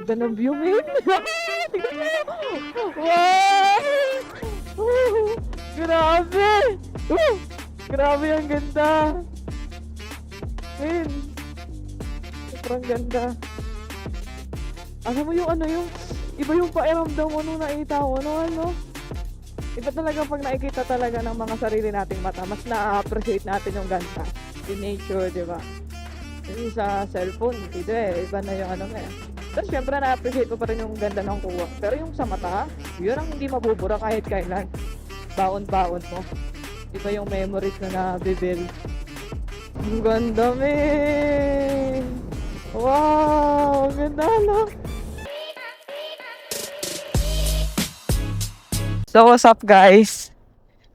Ganda ng view, men. Wow! Grabe! Uh, Grabe ang ganda. Men, sobrang ganda. Alam mo yung ano yung, iba yung pakiramdam mo nung nakita ko, ano? Iba talaga pag nakikita talaga ng mga sarili nating mata, mas na-appreciate natin yung ganda. Yung nature, di ba? Yung sa cellphone, hindi iba na yung ano eh. Pero syempre na-appreciate ko pa rin yung ganda ng kuha. Pero yung sa mata, yun ang hindi mabubura kahit kailan. Baon-baon mo. Iba yung memories na nabibuild. Ang ganda, men! Wow! Ang ganda, no? So, what's up, guys?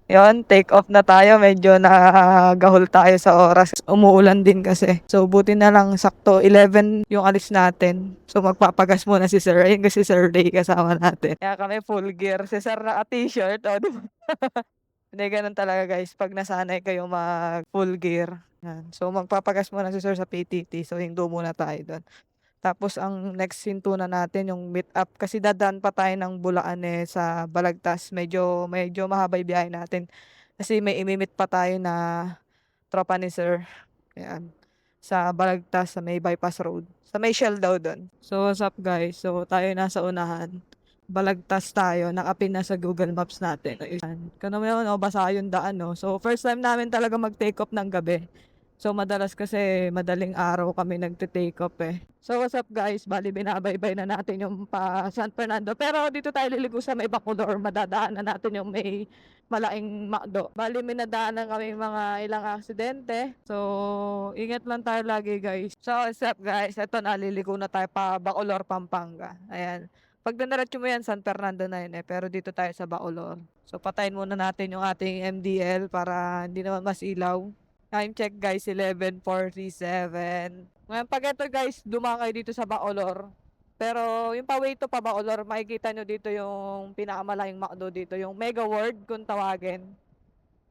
Yon, take off na tayo. Medyo nagahol tayo sa oras. Umuulan din kasi. So, buti na lang sakto 11 yung alis natin. So, magpapagas muna si Sir. Ayun kasi Sir Day kasama natin. Kaya kami full gear. Si Sir naka-t-shirt. O, di ba? Hindi, ganun talaga, guys. Pag nasanay kayo mag full gear. Yan. So, magpapagas muna si Sir sa PTT. So, hinto muna tayo doon. Tapos ang next hinto na natin yung meet up kasi dadaan pa tayo ng Bulacan sa Balagtas. Medyo mahaba yung biyahe natin. Kasi may imimit pa tayo na tropa ni Sir. Ayan. Sa Balagtas, sa may bypass road. Sa may Shell daw doon. So what's up, guys? So tayo nasa unahan. Balagtas tayo. Nakapin na sa Google Maps natin. Ayan. Kano mo yun, basa yung daan, no? So first time namin talaga mag-take off ng gabi. So madalas kasi madaling araw kami nagte-take off eh. So what's up, guys? Bali binabaybay na natin yung pa San Fernando. Pero dito tayo liligo sa may Bacolor. Madadaanan natin yung may malaking McDo. Bali may nadaanan kami mga ilang aksidente. So ingat lang tayo lagi, guys. So what's up, guys? Ito naliligo na tayo pa Bacolor, Pampanga. Ayan. Pag danaratyo mo yan, San Fernando na yun eh. Pero dito tayo sa Bacolor. So patayin muna natin yung ating MDL para hindi naman mas ilaw. Time check, guys, 11:47. Ngayon pag ito, guys, dumaan kayo dito sa Bacolor. Pero yung pa-way to pa Bacolor, makikita nyo dito yung pinakamalaking McDo dito. Yung Mega World kung tawagin.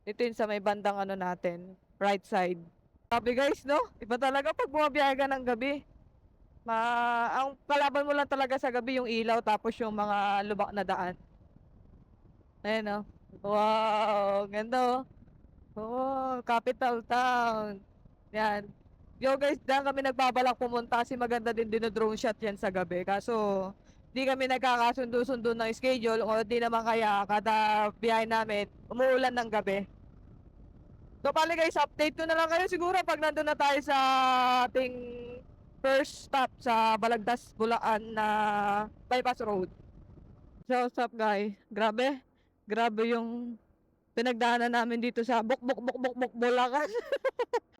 Ito yun sa may bandang ano natin. Right side. Sabi, guys, no? Iba talaga pag bumabiyahe ka ng gabi. Ang kalaban mo lang talaga sa gabi yung ilaw tapos yung mga lubak na daan. Ayan, no? Wow, ganda, oh. Oo, capital town. Yan. Yo, guys, dyan kami nagbabalak pumunta kasi maganda din drone shot yan sa gabi. Kaso, di kami nagkakasundo-sundo ng schedule o di naman kaya kada biyahe namin, umuulan ng gabi. So, pali, guys, update ko na lang kayo siguro pag nandun na tayo sa ating first stop sa Balagtas, Bulacan na bypass road. So, what's up, guys? Grabe. Grabe yung pinagdaanan namin dito sa Bulacan.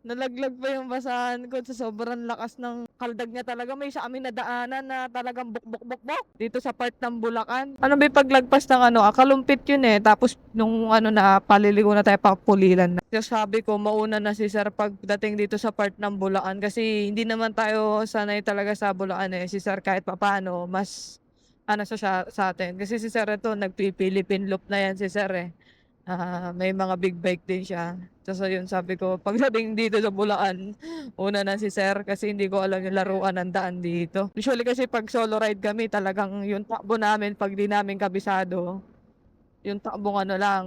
Nalaglag pa yung basahan ko sa sobrang lakas ng kaldag niya talaga. May isa kami nadaanan na talagang buk dito sa part ng Bulacan. Ano ba yung paglagpas ng ano, kalumpit yun eh. Tapos nung ano na paliligo na tayo papulilan na. So sabi ko mauna na si Sir pagdating dito sa part ng Bulacan kasi hindi naman tayo sanay talaga sa Bulacan eh. Si Sir kahit papaano mas ano sa atin. Kasi si Sir ito nagpi-Philippine loop na yan si Sir eh. May mga big bike din siya. So yun sabi ko, pagdating dito sa Bulacan, una na si Sir kasi hindi ko alam yung laruan ng daan dito. Usually kasi pag solo ride kami, talagang yung takbo namin pag di namin kabisado, yung takbong ano lang,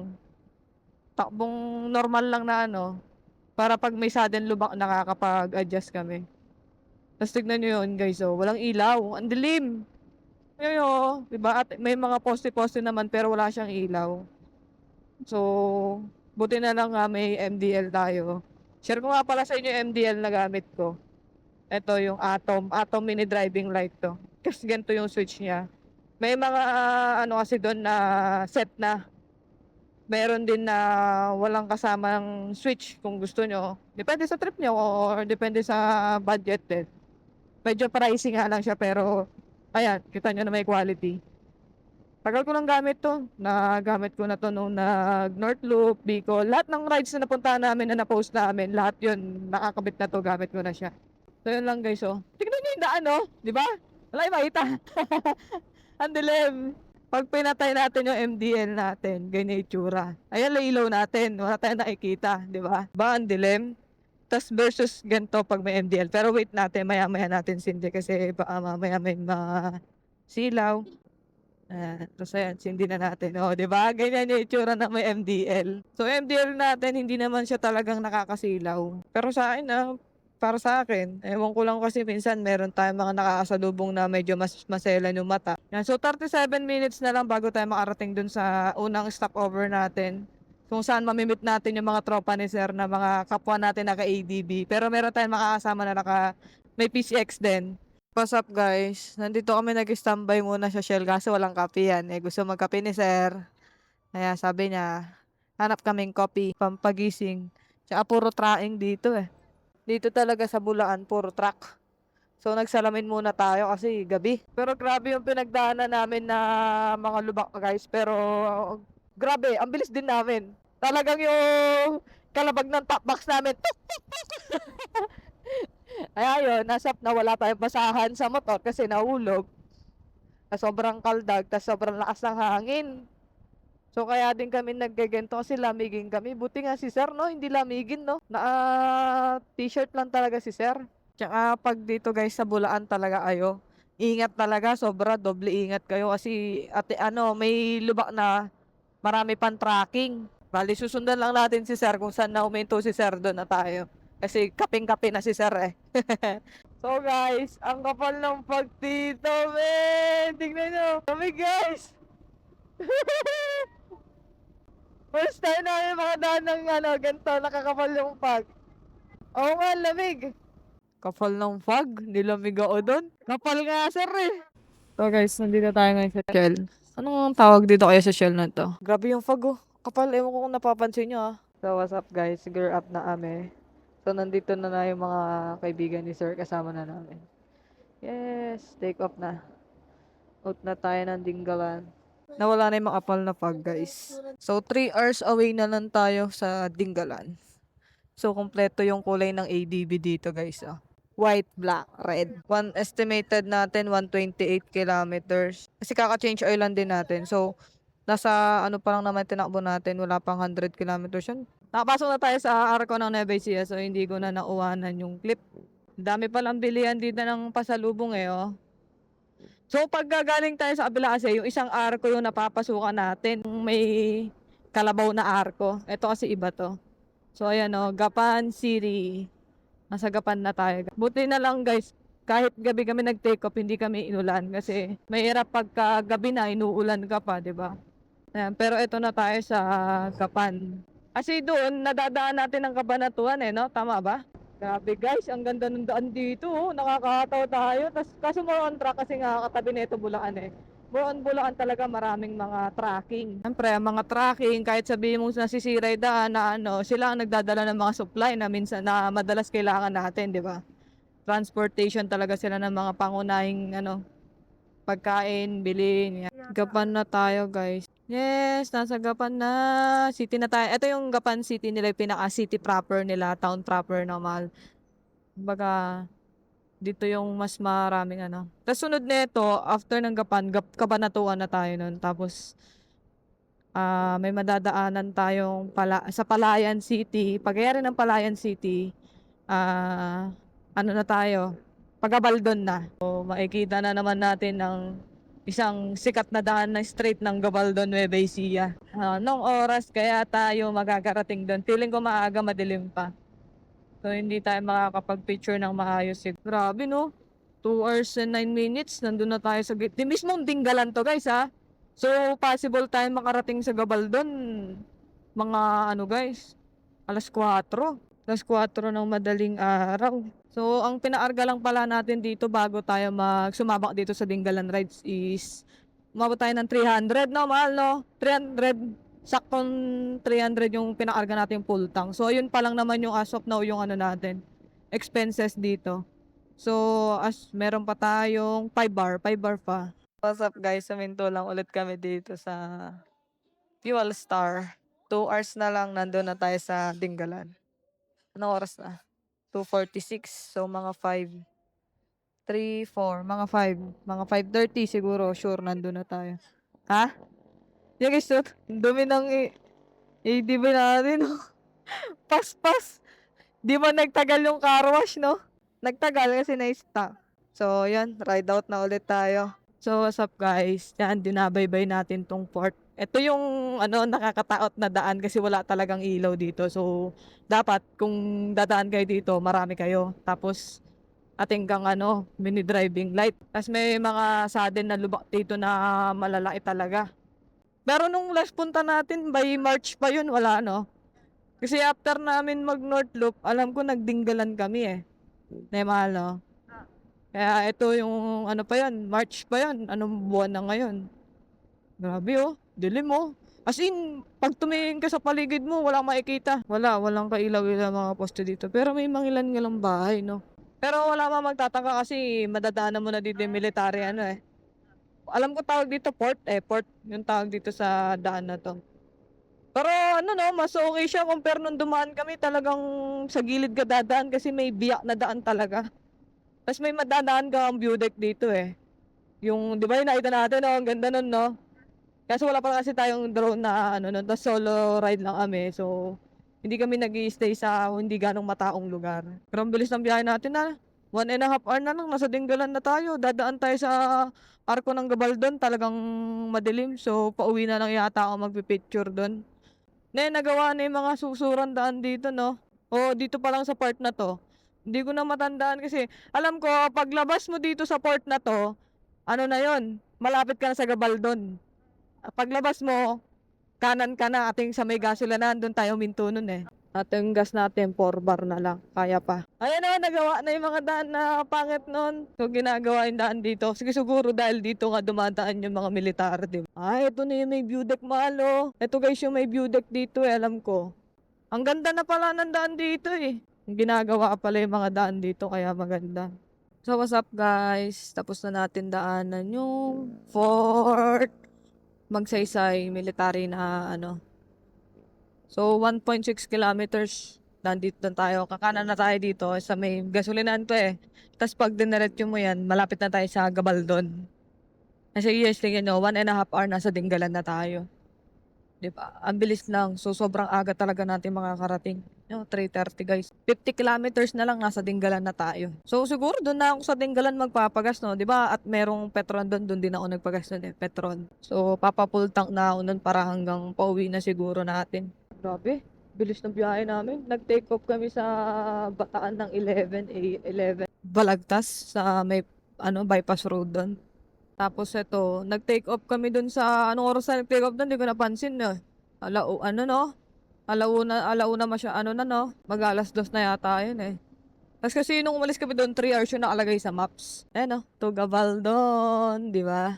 takbong normal lang na ano, para pag may sudden lubak nakakapag-adjust kami. Tapos tignan nyo yun, guys, oh, walang ilaw, ang dilim. Ngayon, oh, diba? At may mga poste-poste naman pero wala siyang ilaw. So, buti na lang nga may MDL tayo. Share ko nga pala sa inyo yung MDL na gamit ko. Ito yung Atom mini driving light to. Kasi ganito yung switch niya. May mga ano kasi doon na set na. Meron din na walang kasamang switch kung gusto nyo. Depende sa trip nyo or depende sa budget din. Medyo pricey nga lang siya pero ayan, kita nyo na may quality. Tagal ko lang gamit 'to, nagamit ko na 'to nung nag-North Loop, Bicol, lahat ng rides na napuntahan namin na na-post namin, lahat 'yun nakakabit na 'to, gamit ko na siya. So 'yun lang, guys, oh. Tignan niyo yung daan, oh, 'di ba? Wala kayong makita. Ang dilim. 'Pag pinatay natin yung MDL natin, ganyan yung itsura. Ayan lang ilaw natin, wala tayong nakikita, 'di ba? Ba ang dilim? tas versus ganito pag may MDL. Pero wait natin, maya-maya natin sindi kasi baka mamaya may silaw. Tapos ayan, sindi na natin. O, di ba? Ganyan yung itsura na may MDL. So, MDL natin, hindi naman siya talagang nakakasilaw. Pero sa akin, para sa akin, ewan ko lang kasi minsan meron tayong mga nakakasalubong na medyo mas maselan yung mata. Yan, so 37 minutes na lang bago tayo makarating dun sa unang stopover natin. Kung saan mamimit natin yung mga tropa ni Sir na mga kapwa natin naka-ADB. Pero meron tayong makakasama na may PCX din. What's up guys? Nandito kami nag-standby muna sa Shell kasi walang kape yan. Gusto magkape ni Sir. Kaya sabi niya, hanap kaming coffee, pampagising. Tsaka puro trying dito eh. Dito talaga sa Bulacan, puro truck. So nagsalamin muna tayo kasi gabi. Pero grabe yung pinagdaanan namin na mga lubak guys. Pero grabe, ang bilis din namin. Talagang yung kalabag ng top box namin. Ay ayun, nawala tayong basahan sa motor kasi nahulog. Sobrang kaldag, tas sobrang lakas ng hangin. So kaya din kami naggagento kasi lamigin kami. Buti nga si Sir, no? Hindi lamigin, no? T-shirt lang talaga si Sir. Tsaka pag dito guys sa Bulaan talaga ayo. Ingat talaga, sobra, doble ingat kayo kasi may lubak na marami pang tracking. Bali, susundan lang natin si Sir kung saan na uminto si Sir, doon na tayo. Kasi kaping-kape na si Sir eh. So guys, ang kapal ng pagtito, men! Tingnan nyo! Kami guys! First time namin mga daan ng ganito, nakakapal yung fog. Oo nga, lamig. Kapal ng fog? Nilamig ako doon. Kapal nga, sir eh. So guys, nandito tayo ngayon sa Shell. Anong tawag dito kaya sa Shell na to? Grabe yung fog oh. Kapal, ewan ko kung napapansin nyo ah. So what's up guys, gear up na kami. So nandito na yung mga kaibigan ni sir, kasama na namin. Yes, take off na. Out na tayo ng Dingalan. Nawala na yung makapal na fog guys. So 3 hours away na lang tayo sa Dingalan. So kompleto yung kulay ng ADB dito guys oh. White, black, red. Estimated natin 128 kilometers. Kasi kaka-change oil lang din natin. So nasa pa lang naman tinakbo natin, wala pang 100 kilometers yun. Nakapasok na tayo sa arko ng Nueva Ecija, so hindi ko na nauwanan yung clip. Dami palang bilihan dito ng pasalubong eh oh. So pag gagaling tayo sa kabila kasi, yung isang arko yung napapasukan natin. May kalabaw na arko. Ito kasi iba to. So ayan oh, Gapan City. Nasa Gapan na tayo. Buti na lang guys, kahit gabi kami nag-take off, hindi kami inulan. Kasi mahirap pagka gabi na, inuulan ka pa, di ba? Ayan, pero ito na tayo sa Gapan. Kasi doon, nadadaan natin ang Kabanatuan eh, no? Tama ba? Grabe guys, ang ganda ng daan dito, oh. Nakakatawa tayo. Kaso more on track kasi nga katabi nito Bulacan eh. More on Bulacan talaga, maraming mga tracking. Siyempre, ang mga tracking, kahit sabihin mo nasisira yung daan na sila ang nagdadala ng mga supply na minsan na madalas kailangan natin, di ba? Transportation talaga sila ng mga pangunahing pagkain, bilhin. Yan. Gapan na tayo guys. Yes, nasa Gapan na. City na tayo. Ito yung Gapan City nila, yung pinaka-city proper nila, town proper normal. Baga, dito yung mas maraming Tapos sunod nito, after ng Gapan, Kabanatuan na tayo nun. Tapos, may madadaanan tayong sa Palayan City. Pagkayari ng Palayan City, na tayo? Pagabaldon na. So, makikita na naman natin ng isang sikat na daan na straight ng Gabaldon, Nueva Ecija. Nung oras kaya tayo magagarating doon? Feeling ko maaga, madilim pa. So, hindi tayo makakapag-picture ng maayos. Grabe, no? 2 hours and 9 minutes, nandun na tayo sa gate. Di mismong Dingalan to, guys, ha? So, possible tayo makarating sa Gabaldon, mga guys, alas 4. Alas 4 ng madaling araw. So, ang pinaarga lang pala natin dito bago tayo sumabak dito sa Dingalan Rides is umabot tayo ng 300, no? Mahal, no? 300. Saktong 300 yung pinakarga natin full tank. So, ayun pa lang naman yung as of now yung natin. Expenses dito. So, meron pa tayong 5 bar pa. What's up guys? Suminto lang ulit kami dito sa Fuel Star. 2 hours na lang nandun na tayo sa Dingalan. Anong oras na? 2:46. So, mga 5. 3, 4, mga 5. Mga 5:30 siguro. Sure, nandun na tayo. Ha? Yung guys, ang dumi ng ADB natin. Pas. Di ba nagtagal yung car wash, no? Nagtagal kasi na-stop. So, yan. Ride out na ulit tayo. So, what's up guys? Yan, dinabaybay natin tong port. Ito yung nakakataot na daan kasi wala talagang ilaw dito. So, dapat kung dadaan kayo dito, marami kayo. Tapos, ating kang mini driving light. Tapos may mga sudden na lubak dito na malalaki talaga. Pero nung last punta natin, by March pa yun, wala Kasi after namin mag North Loop, alam ko nagdinggalan kami mahal Kaya ito yung pa yan, March pa yan. Anong buwan na ngayon? Grabe dilim As in, pag tumingin ka sa paligid mo, walang makikita. Walang kailaw-ilaw mga poste dito. Pero may mangilan-ngilang bahay, no? Pero wala magtataka kasi madadaanan mo na dito yung military Alam ko tawag dito port yung tawag dito sa daan na to. Pero mas okay siya compare nung dumaan kami talagang sa gilid ka dadaan kasi may biyak na daan talaga. Tapos may madadaan ka ang view deck dito Yung, di ba yung nakita natin ang ganda nun Kasi wala pa kasi tayong drone na tapos solo ride lang kami. So, hindi kami nag-i-stay sa hindi ganong mataong lugar. Pero ang bilis ng biyahe natin 1.5 hour na lang, nasa Dinggalan na tayo. Dadaan tayo sa Arco ng Gabaldon, talagang madilim. So, pauwi na lang yata ako magpipicture doon. Nagawa na yung mga susuran daan dito, no? O, dito pa lang sa part na to. Hindi ko na matandaan kasi, alam ko, paglabas mo dito sa port na to, na yon malapit ka na sa Gabaldon. Paglabas mo, kanan ka na, ating sa may gasolinahan, doon tayo minto nun At yung gas natin, 4 bar na lang. Kaya pa. Ayan nagawa na yung mga daan na pangit nun. So, ginagawa yung daan dito. Sige, siguro dahil dito nga dumadaan yung mga militar, di ba? Ito na yung may view deck, malo. Ito guys, yung may view deck dito alam ko. Ang ganda na pala ng daan dito Ginagawa pala yung mga daan dito, kaya maganda. So, what's up guys? Tapos na natin daanan yung Fort Magsaysay military na So, 1.6 kilometers. Nandito na tayo. Kakanan na tayo dito sa may gasolinahan to Tapos pag diniretso mo yan, malapit na tayo sa Gabaldon. Kasi yes, tingnan nyo, 1.5 hour nasa Dinggalan na tayo. Diba? Ang bilis lang. So, sobrang aga talaga natin makakarating. 3:30 guys. 50 kilometers na lang nasa Dinggalan na tayo. So, siguro doon na ako sa Dinggalan magpapagas, no? Diba? At merong Petron doon din ako nagpagas doon Petron. So, papapull tank na ako noon para hanggang pauwi na siguro natin. Grabe. Bilis ng biyahe namin. Nag-take off kami sa Bataan ng 11. Balagtas sa may bypass road doon. Tapos ito, nag-take off kami dun sa, anong oras na nag-take off dun, hindi ko napansin alauna mag-2 na yata yun Tapos kasi nung umalis kami doon, 3 hours yung nakalagay sa maps. To Gabaldon, di ba?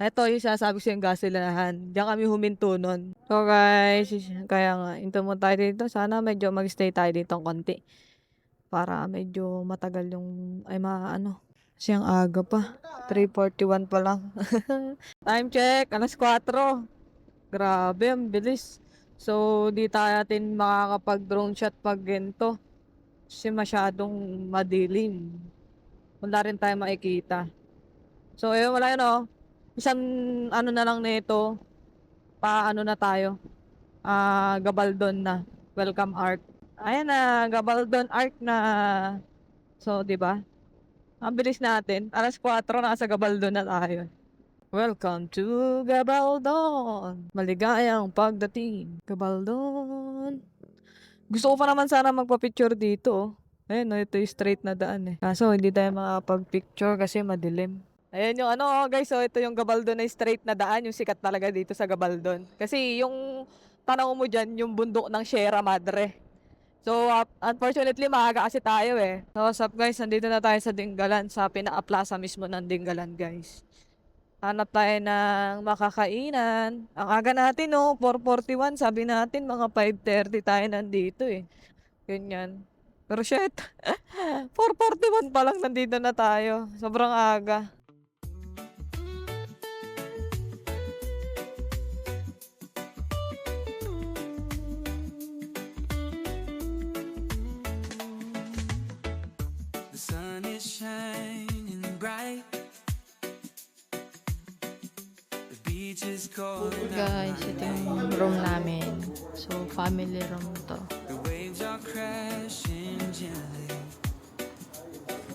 Ito yung sasabi ko yung gasolinahan. Diyan kami huminto nun. So guys, kaya nga, into mo tayo dito. Sana medyo mag-stay tayo dito konti. Para medyo matagal yung, kasi ang aga pa. 3:41 pa lang. Time check, 4:00. Grabe, ang bilis. So, di tayo natin makakapag-drone shot pag ganito. Kasi masyadong madilim. Wala rin tayo makikita. So, wala yun Isang na lang nito. Na tayo. Gabaldon na. Welcome Arc. Ayan na, Gabaldon Arc na. So, di ba? Ang bilis natin. 4:00 nasa Gabaldon na tayo. Welcome to Gabaldon. Maligayang pagdating. Gabaldon. Gusto ko pa naman sana magpa-picture dito. Ayun, ito yung straight na daan Kaso hindi tayo makapag-picture kasi madilim. Ayan yung guys, ito yung Gabaldon na straight na daan. Yung sikat talaga dito sa Gabaldon. Kasi yung tanaw mo dyan, yung bundok ng Sierra Madre. So, unfortunately, maaga kasi tayo So, what's up guys? Nandito na tayo sa Dinggalan, sa pinaka-plaza mismo ng Dinggalan guys. Hanap tayo ng makakainan. Ang aga natin 4:41. Sabi natin, mga 5:30 tayo nandito Ganyan. Pero shit, 4:41 pa lang nandito na tayo. Sobrang aga. Guys, ito yung room namin. So, family room to. crashing gently,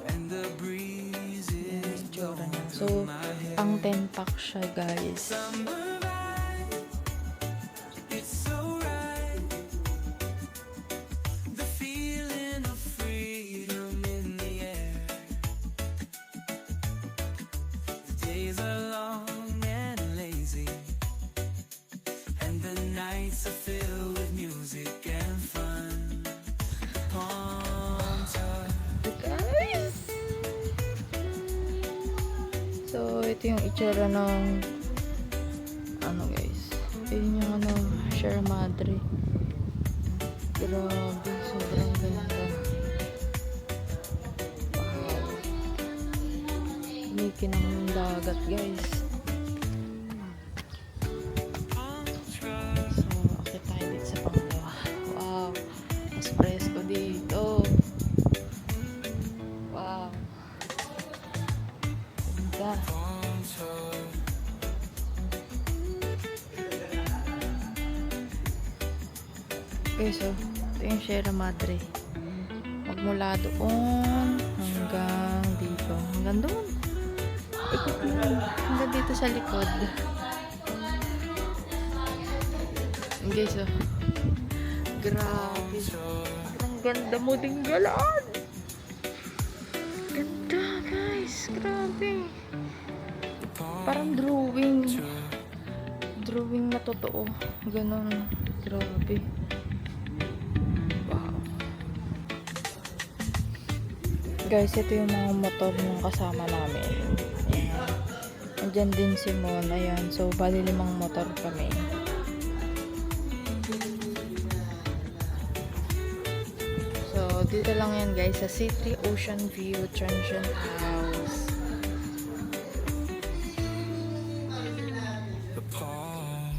and the breeze is Itsura blowing niya. So, through my hair. pang 10 pack siya, guys. Summer vibe, it's so right. The feeling of freedom in the air. The days are long and lazy, and the nights are filled with music and fun. Palm touch. Guys! So, ito yung itsura ng ano, guys. Ayun yung ano, Sierra Madre. Grabe, sobrang ganda. Wow. Kumikinang yung dagat, guys. So, akit tayo dito sa pangalawa. Wow. Mas presko dito. Wow. Ganda. Palm touch. Okay, so, ito yung Sierra Madre. Magmula doon hanggang dito. Hanggang doon. Ikot mo. Hanggang dito sa likod. Okay, so, grabe. Ang ganda mo ding galaan. Ganda, guys. Grabe. Parang drawing. Drawing na totoo. Ganon. Grabe. Wow. Guys, ito yung mga motor ng kasama namin. Ayan. Andyan din si Mon. Ayan. So, bali 5 motor kami. So, dito lang yan, guys. Sa City Ocean View Transient House. The palm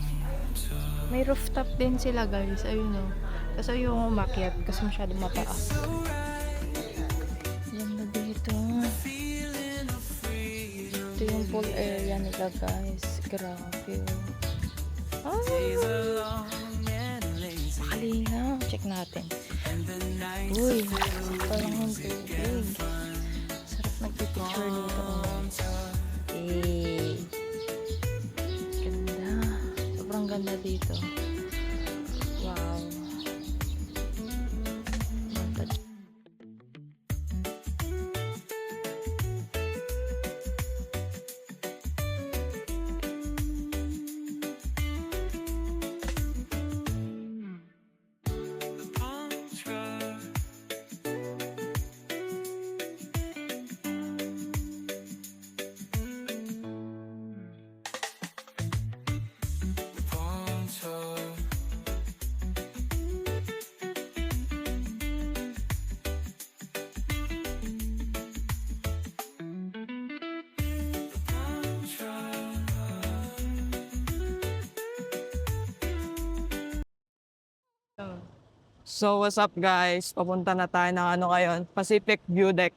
touch. May rooftop din sila, guys. Ayun, o. Kasi yung umakyat kasi masyadong mataas. Ganda dito. Feeling of freedom. Ito yung pool area nila, guys. Grabe, oh. Days Ah! are long and lazy, Kalinaw. Check natin. and the nights Uy, are filled with parang yung music tubig. and fun. Sarap nagpipicture dito. Oh. Palm touch. Eh. Ganda. Sobrang ganda dito. Wow. Ganda. Palm touch. Palm touch. Palm touch. So, what's up guys? Papunta na tayo ng ano ngayon, Pacific View Deck.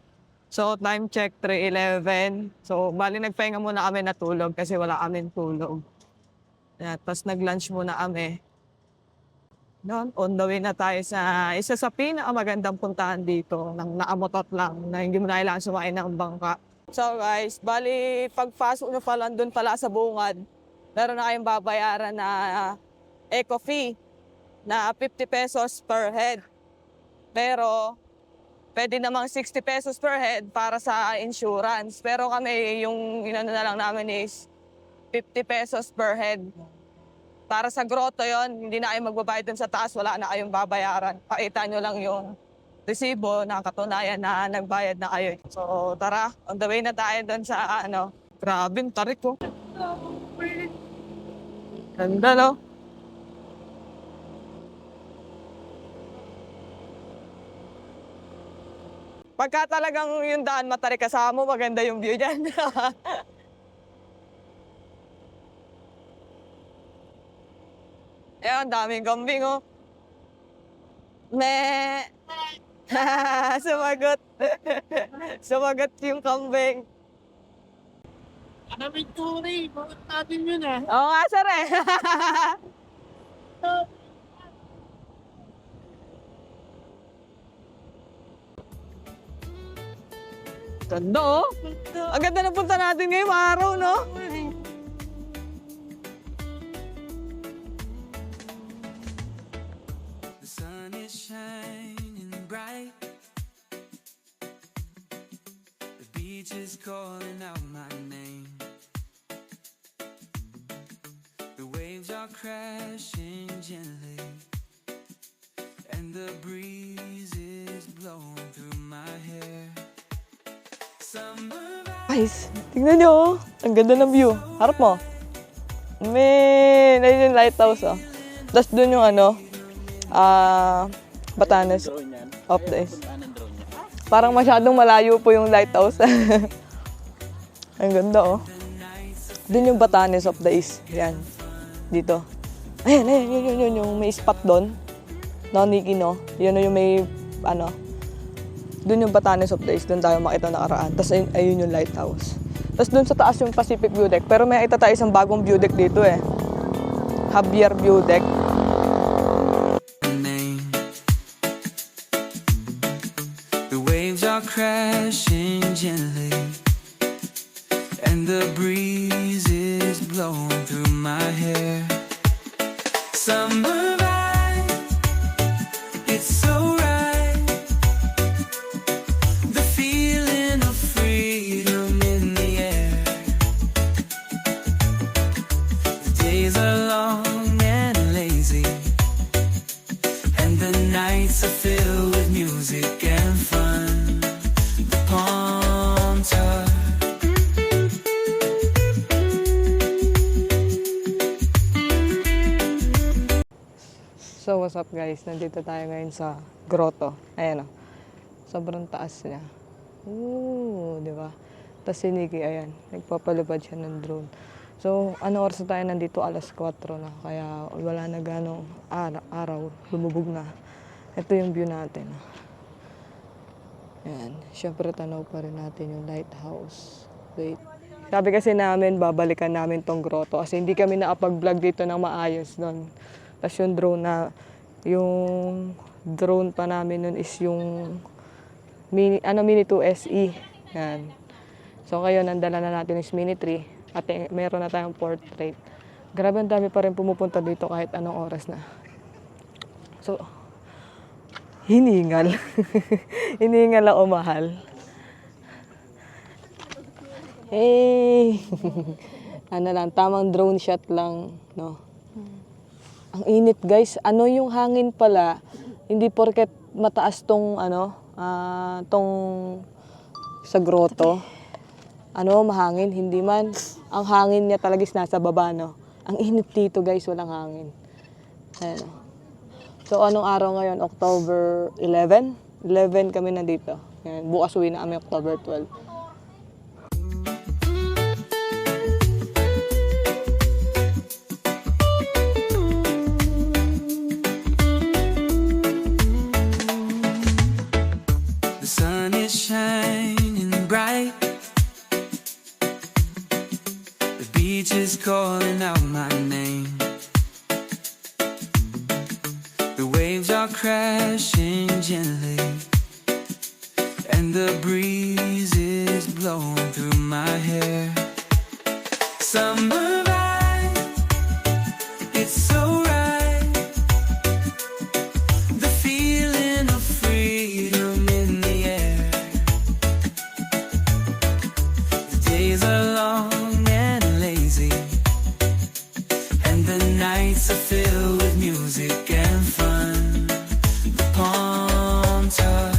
So, time check 3:11. So, bali nagpahinga muna kami natulog kasi wala kaming tulog. Yan, tapos nag-lunch muna kami. Noon, on the way na tayo sa isa sa pinakamagandang puntahan dito ng nakamotot lang na hindi mo na kailangan sumakay ng bangka. So guys, bali pagpasok nyo pala doon pala sa bungad, meron na kayong babayaran na eco fee na 50 pesos per head. Pero pwede namang 60 pesos per head para sa insurance. Pero kami, yung inano na lang namin is 50 pesos per head. Para sa grotto yon, hindi na kayo magbabayad dun sa taas, wala na kayong babayaran. Pakita nyo lang yung resibo na katunayan na nagbayad na kayo. So tara, on the way na tayo dun sa ano. Grabe, ang tarik ko. Ganda, no? Pagka talagang yung daan matarik kasama mo, maganda yung view dyan. Eh, ang daming kambing, oh. Me. Sumagot. Sumagot yung kambing. Anamig turi, bakit natin yun eh? Oo nga, sir, eh. Ganda oh. Ang ganda na punta natin ngayong araw, no? The sun is shining bright. The beach is calling out my name. The waves are crashing gently, and the breeze is blowing through my hair. Summer Guys, tingnan nyo oh. Ang ganda ng view. Harap mo. Man, ayun yung lighthouse oh. Tapos dun yung ano, Batanes of the East. Parang masyadong malayo po yung lighthouse. Ang ganda oh. Dun yung Batanes of the East. Yan. Dito. Ayan, yun, yung may spot doon. No, Nikki, no? Yun yung may, ano, doon yung Batanes of the East, doon tayo makita nakaraan. Tapos ayun yung lighthouse. Tapos doon sa taas yung Pacific View Deck. Pero may tayo isang bagong view deck dito eh. Javier View Deck. name. The waves are crashing gently, and the breeze is blowing through my hair. Summer vibe, it's so right. The feeling of freedom in the air. The days are long and lazy, and the nights are filled with music and fun. The palms are So what's up guys? Nandito tayo ngayon sa grotto. Ayan o. Sobrang taas niya. Ooh, di ba? Tapos si Nikki, ayan, nagpapalipad siya ng drone. So, ano oras na tayo nandito? Alas 4 na. Kaya wala na ganong araw. Lumubog na. Ito yung view natin. Ayan. Siyempre, tanaw pa rin natin yung lighthouse. Wait. Sabi kasi namin, babalikan namin tong grotto. Kasi hindi kami nakapag-vlog dito ng maayos doon. Tapos yung drone pa namin nun is yung Mini 2 SE. Yan. So ngayon, nandala na natin is Mini 3 at meron na tayong portrait. Grabe, ang dami pa rin pumupunta dito kahit anong oras na. So, hiningal. Hiningal ako mahal. Hey! Ano lang, tamang drone shot lang, no? Ang init guys, ano yung hangin pala, hindi porket mataas tong tong sa grotto, mahangin, hindi man. Ang hangin niya talaga is nasa baba, no? Ang init dito guys, walang hangin. Ayan. So anong araw ngayon? October 11? 11 kami nandito. Ayan. Bukas uwi na kami October 12. Shining bright. The beach is calling out my name. The waves are crashing gently, and the breeze is blowing through my hair. Summer vibe, it's so right. The feeling of freedom in the air. Days are long and lazy, and the nights are filled with music and fun. The palms are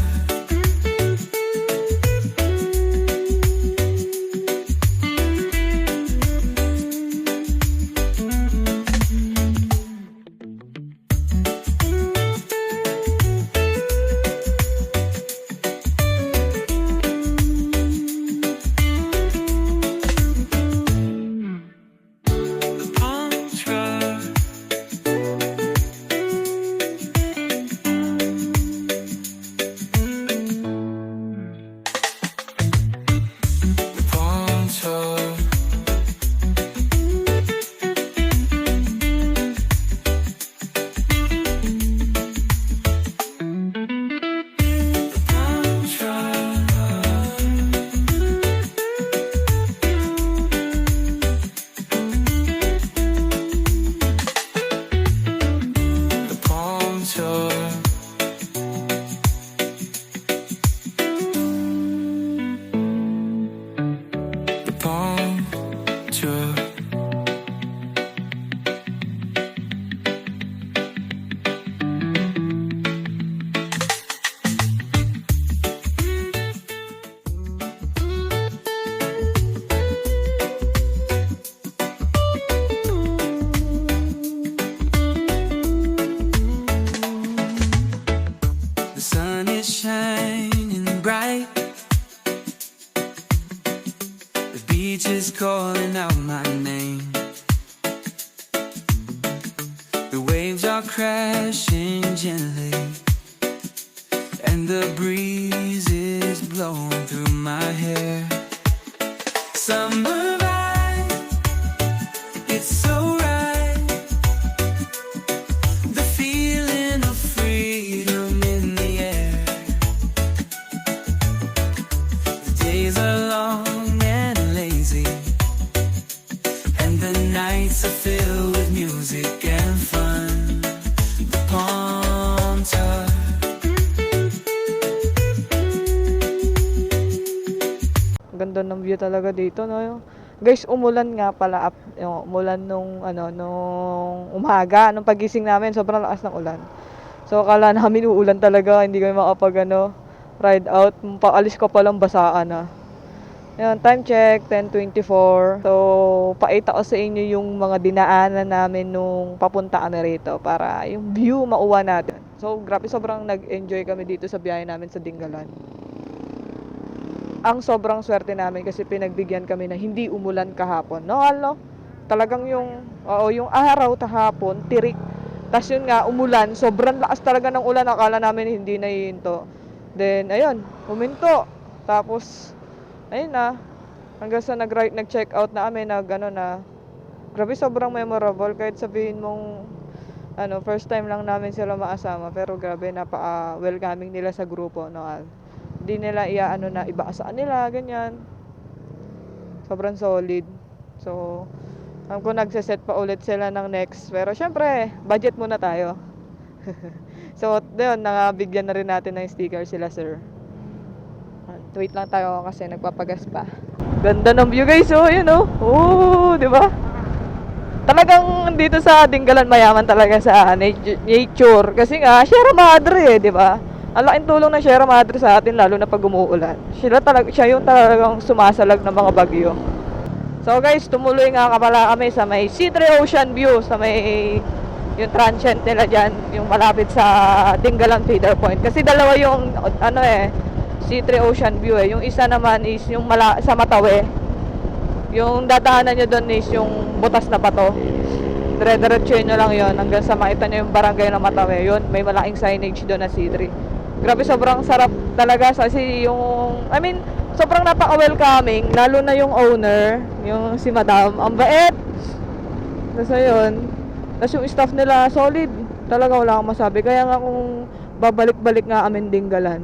beach is calling out my name. The waves are crashing gently, and the breeze is blowing through my hair. Summer vibe, it's so right. The feeling of freedom in the air. The days are long and lazy, and the nights are filled with music and fun. The palm touch. Ganda ng view talaga dito, no? Guys, umulan nga pala, yung umulan nung umaga, nung pagising namin, sobrang lakas ng ulan. So, akala namin uulan talaga, hindi kami makapag, ride out. Paalis ko palang basaan na. Ayun, time check, 10:24. So, paita ko sa inyo yung mga dinaanan namin nung papunta kami rito para yung view mauwa natin. So, grabe, sobrang nag-enjoy kami dito sa biyahe namin sa Dingalan. Ang sobrang swerte namin kasi pinagbigyan kami na hindi umulan kahapon. No, talagang yung araw kahapon, tirik. Tapos yun nga, umulan, sobrang lakas talaga ng ulan. Akala namin hindi na hihinto. Then, ayun, huminto. Tapos, ayun na, hanggang sa nag-check out na kami, grabe, sobrang memorable. Kahit sabihin mong, first time lang namin sila maasama. Pero grabe, napaka-welcoming nila sa grupo, no? Hindi nila ibaasaan nila, ganyan. Sobrang solid. So, alam ko nagsiset pa ulit sila ng next. Pero syempre, budget muna tayo. So, doon, nakabigyan na rin natin ng sticker sila, sir. Wait lang tayo kasi nagpapagas pa. Ganda ng view, guys. Oh, yun, oh. Oh, di ba? Talagang dito sa Dingalan mayaman talaga sa nature. Kasi nga, Sierra Madre, di ba? Ang laking tulong ng Sierra Madre sa atin, lalo na pag umuulan. Siya yung talagang sumasalag ng mga bagyo. So guys, tumuloy nga pala kami sa may C3 Ocean View, sa may yung transient nila dyan, yung malapit sa Dingalan Feeder Point. Kasi dalawa yung, C3 Ocean View eh. Yung isa naman is yung sa Matawe. Yung dadaanan nyo doon is yung butas na bato. Dire-diretsuhin nyo lang yon hanggang sa makita nyo yung barangay na Matawe. Yun, may malaking signage doon na C3. Grabe, sobrang sarap talaga kasi sobrang napaka-welcoming, lalo na yung owner, yung si Madam, ang bait. Tapos ayun, tapos yung staff nila solid, talaga wala akong masabi. Kaya nga kung babalik-balik nga kami Dingalan,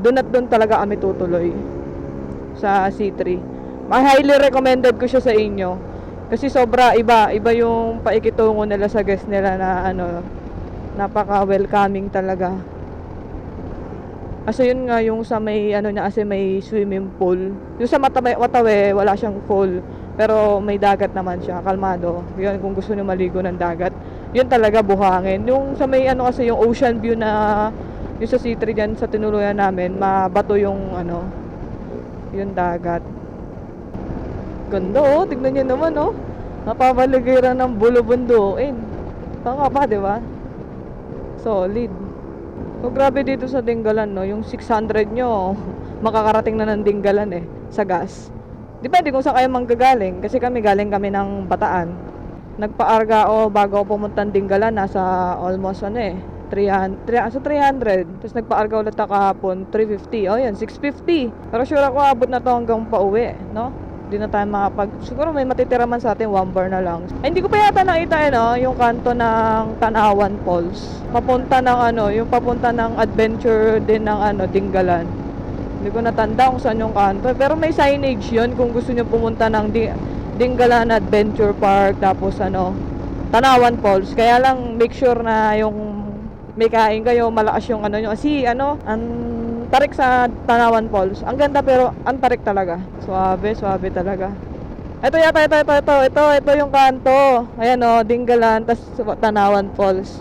doon at doon talaga kami tutuloy sa C3. Highly recommended ko siya sa inyo kasi sobra iba yung paikitungo nila sa guest nila na napaka-welcoming talaga. Kasi yun nga yung sa may kasi may swimming pool. Yung sa Matawe wala siyang pool, pero may dagat naman siya, kalmado. Yun kung gusto niyo maligo ng dagat. Yun talaga buhangin. Yung sa may kasi yung ocean view na yung sa C3 diyan sa tinuluyan namin, mabato yung yung dagat. Ganda, oh, tignan niyo naman, oh. Napapaligiran ng bulubunduin. Tanga pa, di ba? Solid. So, grabe dito sa Dingalan, no? Yung 600 nyo, makakarating na ng Dingalan eh, sa gas. Depende kung saan kayo manggagaling. Kasi galing kami ng Bataan. Nagpa-arga bago ako pumunta ng Dingalan, nasa almost 300. Tapos nagpa-arga ulit ako kahapon, 350. Oh, yan, 650. Pero sure ako, abot na to hanggang pauwi, no? Hindi na tayo siguro may matitira man sa atin, 1 bar na lang. Ay, hindi ko pa yata nakita yung kanto ng Tanawan Falls. Papunta ng yung papunta ng adventure din ng Dingalan. Hindi ko natanda kung saan yung kanto. Pero may signage yun kung gusto nyo pumunta ng Dingalan Adventure Park. Tapos Tanawan Falls. Kaya lang make sure na yung may kain kayo, malakas yung ang tarik sa Tanawan Falls. Ang ganda pero ang tarik talaga. Suabe talaga. Ito yung kanto. Ayan Dingalan, tas Tanawan Falls.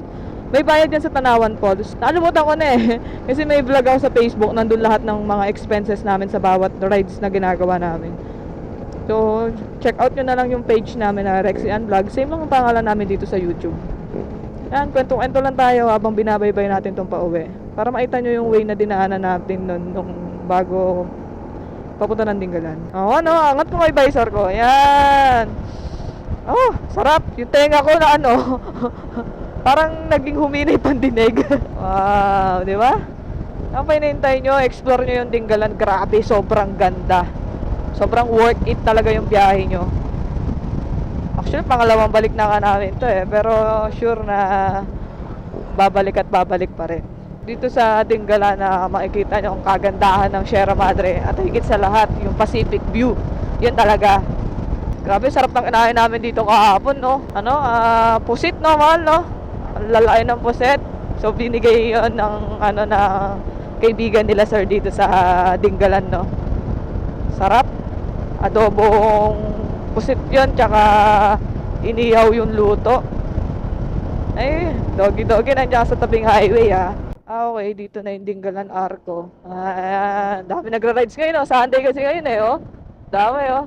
May bayad yan sa Tanawan Falls. Nakalimutan ko na eh. Kasi may vlog ako sa Facebook, nandun lahat ng mga expenses namin sa bawat rides na ginagawa namin. So, check out nyo na lang yung page namin na Rexy and Vlog. Same lang ang pangalan namin dito sa YouTube. Yan, kwento-kwento lang tayo habang binabaybay natin tong pauwi. Para makita nyo yung way na dinaanan natin nung bago Papunta ng Dinggalan. Oo, ano, angat ko may visor ko. Yan. Oh, sarap. Yung tenga ko na ano, parang naging huminay pandinig. Wow, di ba? Ang pinintay nyo, explore nyo yung Dinggalan. Grabe, sobrang ganda. Sobrang worth it talaga yung biyahe nyo. Actually, pangalawang balik na nga namin to eh. Pero sure na babalik at babalik pa rin. Dito sa Dinggalan na makikita nyo ang kagandahan ng Sierra Madre. At higit sa lahat, yung Pacific view. Yun talaga. Grabe, sarap ng kinain namin dito kahapon, no? Ano, pusit, no, mahal, no? Ang lalaki ng pusit. So, binigay yun ng, ano, na kaibigan nila, sir, dito sa Dinggalan, no? Sarap. Adobong pusit yun, tsaka inihaw yung luto. Ay, doggy-doggy nandiyan sa tabing highway, ah. Okay, dito na yung Dinggalan Arco. Ayan, dami nagra-rides ngayon, oh. Sunday kasi ngayon, eh, oh. Dami, oh.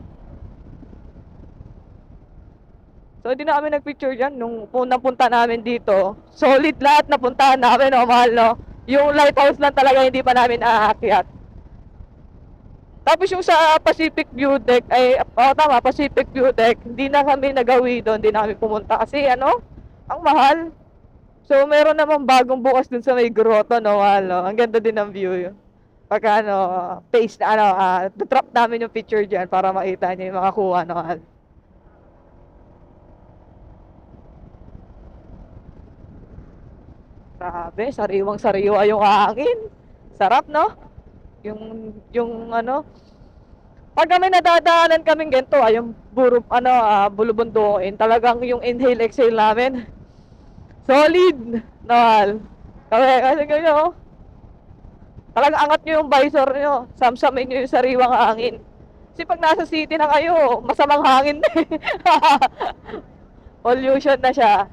So, hindi na kami nagpicture dyan. Nung unang punta namin dito, solid lahat na puntahan namin, oh, mahal, no? Yung lighthouse lang talaga hindi pa namin aakyat. Tapos yung sa Pacific View Deck, ay, tama, Pacific View Deck, hindi na kami nagawi doon, hindi na kami pumunta. Kasi, ano, ang mahal. So, meron namang bagong bukas dun sa may grotto, no, mahal, no? Ang ganda din ng view yun. Pagka, ano, paste, ano, drop namin yung picture dyan para makita niyo yung mga kuha, no, mahal. Grabe, sariwang-sariwa yung hangin. Sarap, no? Yung ano, pag kami nadadaanan kaming ganito, yung bulubunduin, talagang yung inhale, exhale namin, solid, nawal. Kasi kayo, talagang angat nyo yung visor nyo, samsamin nyo yung sariwang hangin. Kasi pag nasa city na kayo, masamang hangin na eh. Pollution na siya.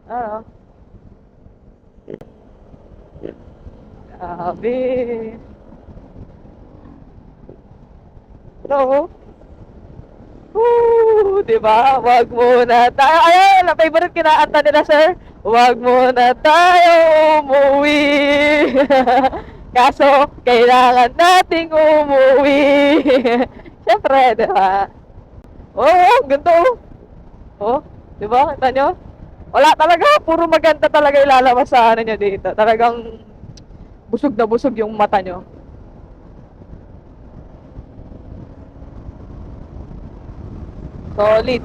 Ano? Grabe. So, diba? Wag muna tayo. Ayan, ang favorite kinaanta nila, sir. Wag muna tayo umuwi. Kaso, kailangan nating umuwi. Siyempre, diba? Oo, ganito. Oh, diba? Kita nyo? Wala talaga. Puro maganda talaga ilalabas sa ano nyo dito. Talagang busog na busog yung mata nyo. Solid.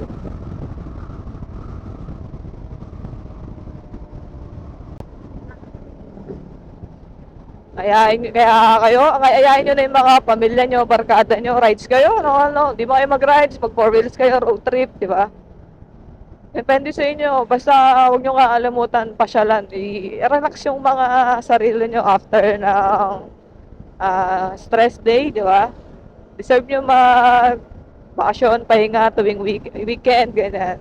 Ayayin nyo na yung mga pamilya nyo, barkada nyo, rides kayo, no? Di ba kayo mag-rides, pag 4 wheels kayo, road trip, di ba? Depende sa inyo, basta huwag nyo kakalimutan, pasyalan, i-relax yung mga sarili nyo after ng stress day, di ba? Deserve nyo bakasyon, pahinga tuwing weekend, ganyan.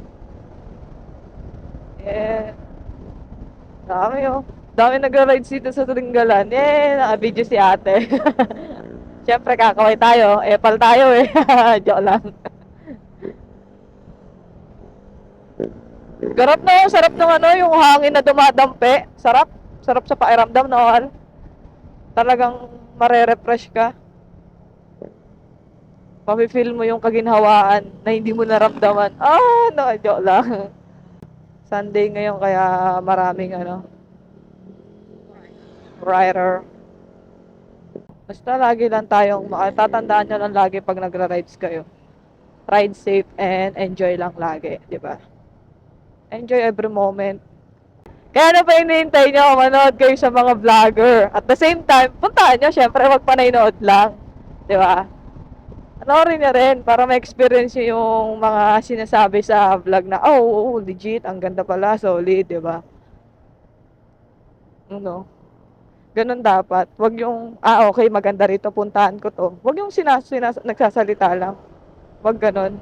Eh, dami oh. Dami nagra-rides dito sa Dinggalan. Naka-video si ate. Siyempre, kakaway tayo. Epal tayo eh. Joke lang. Sarap ng ano, yung hangin na dumadampi. Sarap. Sarap sa pakiramdam, no? Talagang marerefresh ka. Mafe-feel mo yung kaginhawaan na hindi mo naramdaman. No, joke lang. Sunday ngayon kaya maraming rider. Basta lagi lang tayong tatandaan nyo lang lagi pag nagra-rides kayo. Ride safe and enjoy lang lagi, di ba? Enjoy every moment. Kaya ano pa hinihintay nyo? Manood kayo sa mga vlogger. At the same time, puntahan nyo, syempre, wag panaynood lang. Di ba? Panoorin nyo rin para ma-experience nyo yung mga sinasabi sa vlog na, legit, ang ganda pala, solid, di ba? Ano? Ganun dapat. Wag yung, okay, maganda rito, puntahan ko to. Wag yung nagsasalita lang. Wag ganun.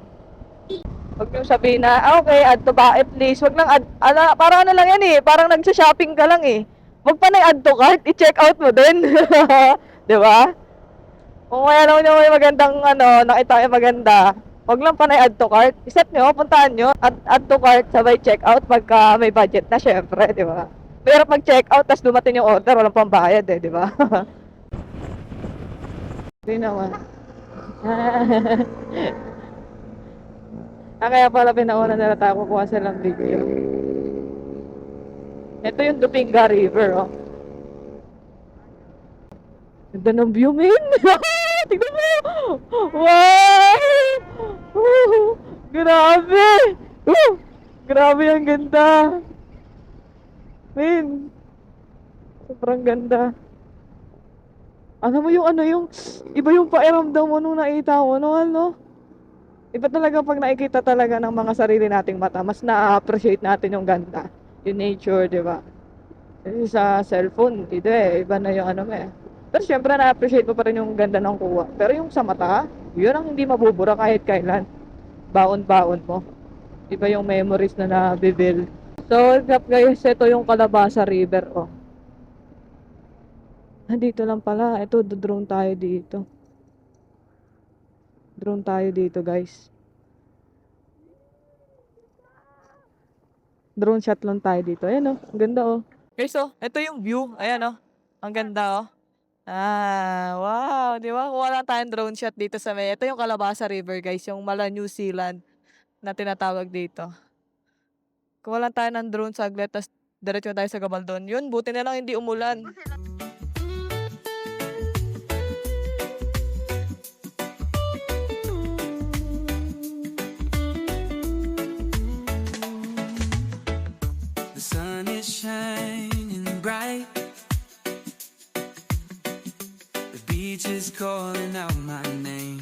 Wag yung sabihin na, okay, add to bucket list. Wag nang parang ano lang yan eh. Parang nagsha-shopping ka lang eh. Wag pa na add to cart, i-check out mo din. Di ba? Kung kaya naman yung may magandang nakita yung maganda, wag lang pa na add to cart. I-set nyo, puntahan nyo, add to cart, sabay check out pagka may budget na, syempre, di ba? Pero pag check out, tas dumating yung order, walang pambayad eh, di ba? Hindi naman. Kaya pala pinauna nila tayo kukuha silang video. Ito yung Dupinga River, oh. Ganda ng view, men! Tignan mo! Wow! Grabe! Grabe ang ganda! Men! Sobrang ganda. Alam mo yung iba yung pakiramdam mo nung nakita mo, no? Iba talaga pag nakikita talaga ng mga sarili nating mata, mas na-appreciate natin yung ganda, yung nature, di ba? Kasi sa cellphone, dito iba na yung Pero syempre na-appreciate mo pa rin yung ganda ng kuha. Pero yung sa mata, yun ang hindi mabubura kahit kailan. Baon-baon mo. Iba yung memories na nabibuild. So, guys, ito yung Calabasa River, oh. Nandito lang pala. Ito, drone tayo dito. Drone tayo dito, guys. Drone shot lang tayo dito. Ayan, oh. Ang ganda, oh. Guys, oh. Ito yung view. Ayan, oh. Ang ganda, oh. Wow. Di ba? Kuha lang tayong drone shot dito sa may. Ito yung Calabasa River, guys. Yung mala New Zealand na tinatawag dito. Kuha lang tayo ng drone saglit. Tapos, diretso tayo sa Gabaldon. Yun, buti na lang hindi umulan. The sun is shining bright. The beach is calling out my name.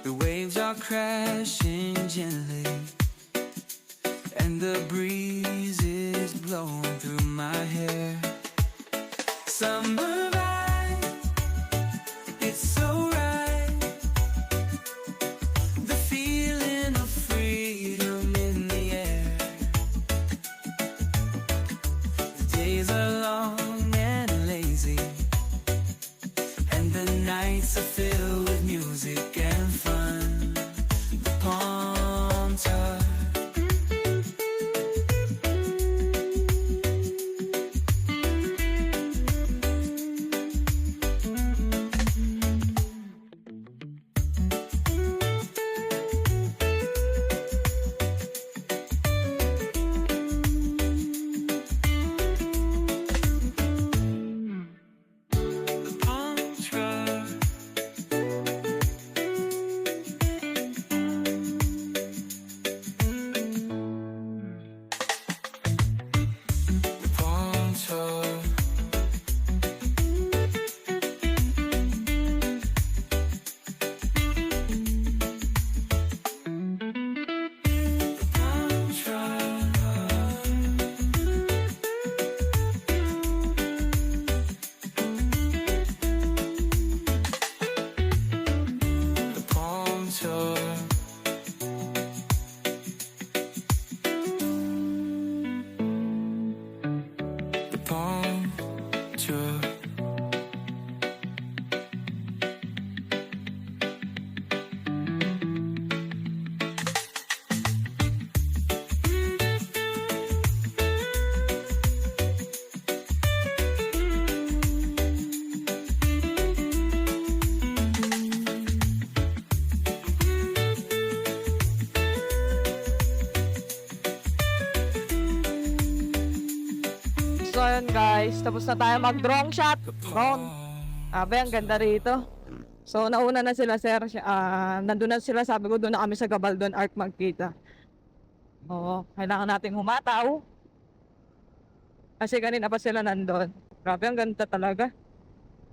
The waves are crashing gently, and the breeze is blowing through my hair. Summer vibe, it's so right. The feeling of freedom in the air. The days are long and lazy, and the nights are filled with music and fun. The palms are the palms are the palms are the palms the palms are the palms are So, ayun guys. Tapos na tayo mag-drone shot. Drone. Abe, ang ganda rito. So, nauna na sila, sir. Nandun na sila. Sabi ko, doon na kami sa Gabaldon Arc magkita. Oo. Kailangan nating humataw. Kasi kanina pa sila nandun. Grabe, ang ganda talaga.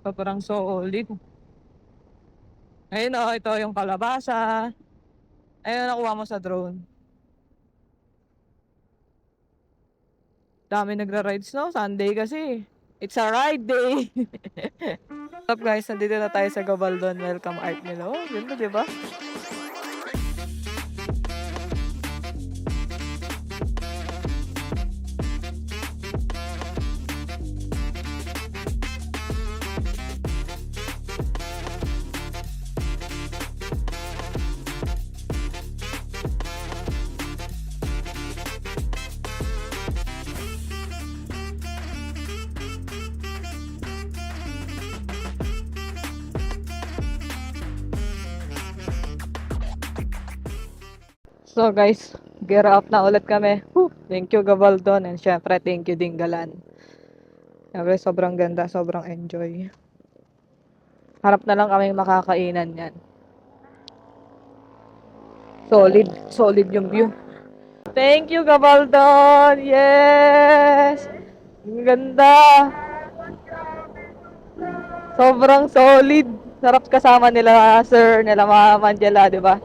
Parang solid. Ayun o, ito yung Calabasa. Ayun, nakuha mo sa drone. Dami nagra-rides, no? Sunday kasi. It's a ride day. What's up guys? Nandito na tayo sa Gabaldon. Welcome Art nila. Oh, ganda, diba? So guys, gear up na ulit kami. Whew! Thank you Gabaldon and syempre thank you Dinggalan. Syempre sobrang ganda, sobrang enjoy. Harap na lang kami makakainan yan. Solid, solid yung view. Thank you Gabaldon! Yes! Ang ganda! Sobrang solid. Sarap kasama nila sir, nila Ma'am Angela, di ba?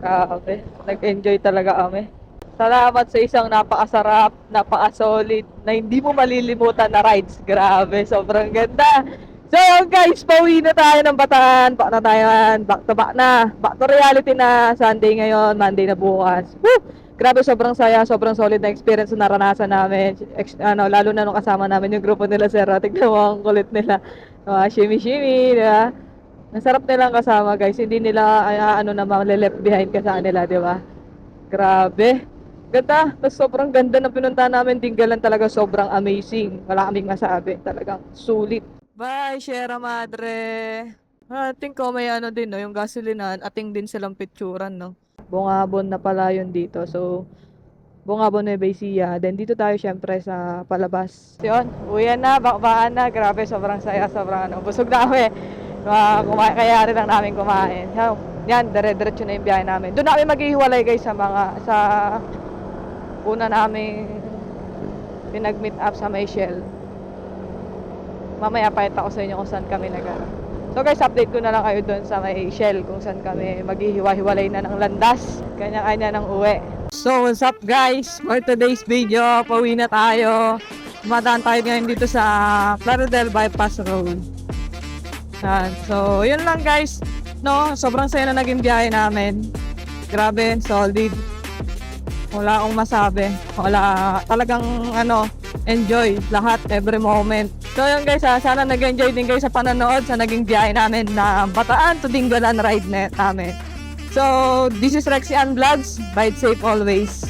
Grabe. Nag-enjoy talaga kami. Salamat sa isang napakasarap, napaka-solid, na hindi mo malilimutan na rides. Grabe, sobrang ganda. So yun guys, pauwi na tayo ng Bataan. Back na tayo, back to back na. Back to reality na. Sunday ngayon, Monday na bukas. Woo! Grabe, sobrang saya, sobrang solid na experience na naranasan namin. Lalo na nung kasama namin yung grupo nila Sir. Tignan mo ang kulit nila. Shimmy-shimmy, di ba? Nasarap nilang kasama guys. Hindi nila na left behind ka sa kanila, di ba? Grabe. Ganda. Tapos sobrang ganda ng pinunta namin. Dinggalan talaga sobrang amazing. Wala kaming masabi. Talagang sulit. Bye, Sierra Madre. I think may din, no? Yung gasolinahan. Ating din silang picturan, no? Bungabon na pala yun dito. So, Bungabon na Ecija. Then dito tayo syempre sa palabas. Yun, uwian na, bakbaan na. Grabe, sobrang saya, sobrang busog na kami. Kaya rin lang namin kumain. Yan, dire-diretso na yung biyahe namin. Doon namin maghihiwalay guys sa una naming pinag-meet up sa Mayshell. Mamaya pakita ko sa inyo kung saan kami So guys, update ko na lang kayo doon sa Mayshell kung saan kami maghihiwa-hiwalay na ng landas. Kanya-kanya ng uwi. So what's up guys? For today's video, pauwi na tayo. Dumadaan tayo ngayon dito sa Plaridel Bypass Road. So, yun lang guys. No, sobrang saya na naging biyahe namin. Grabe, solid. Wala akong masabi. Wala, talagang enjoy lahat, every moment. So yun guys, sana nag-enjoy din kayo sa panonood sa naging biyahe namin na Bataan to Dinggalan ride namin. So, this is Rexian Vlogs. Ride safe always.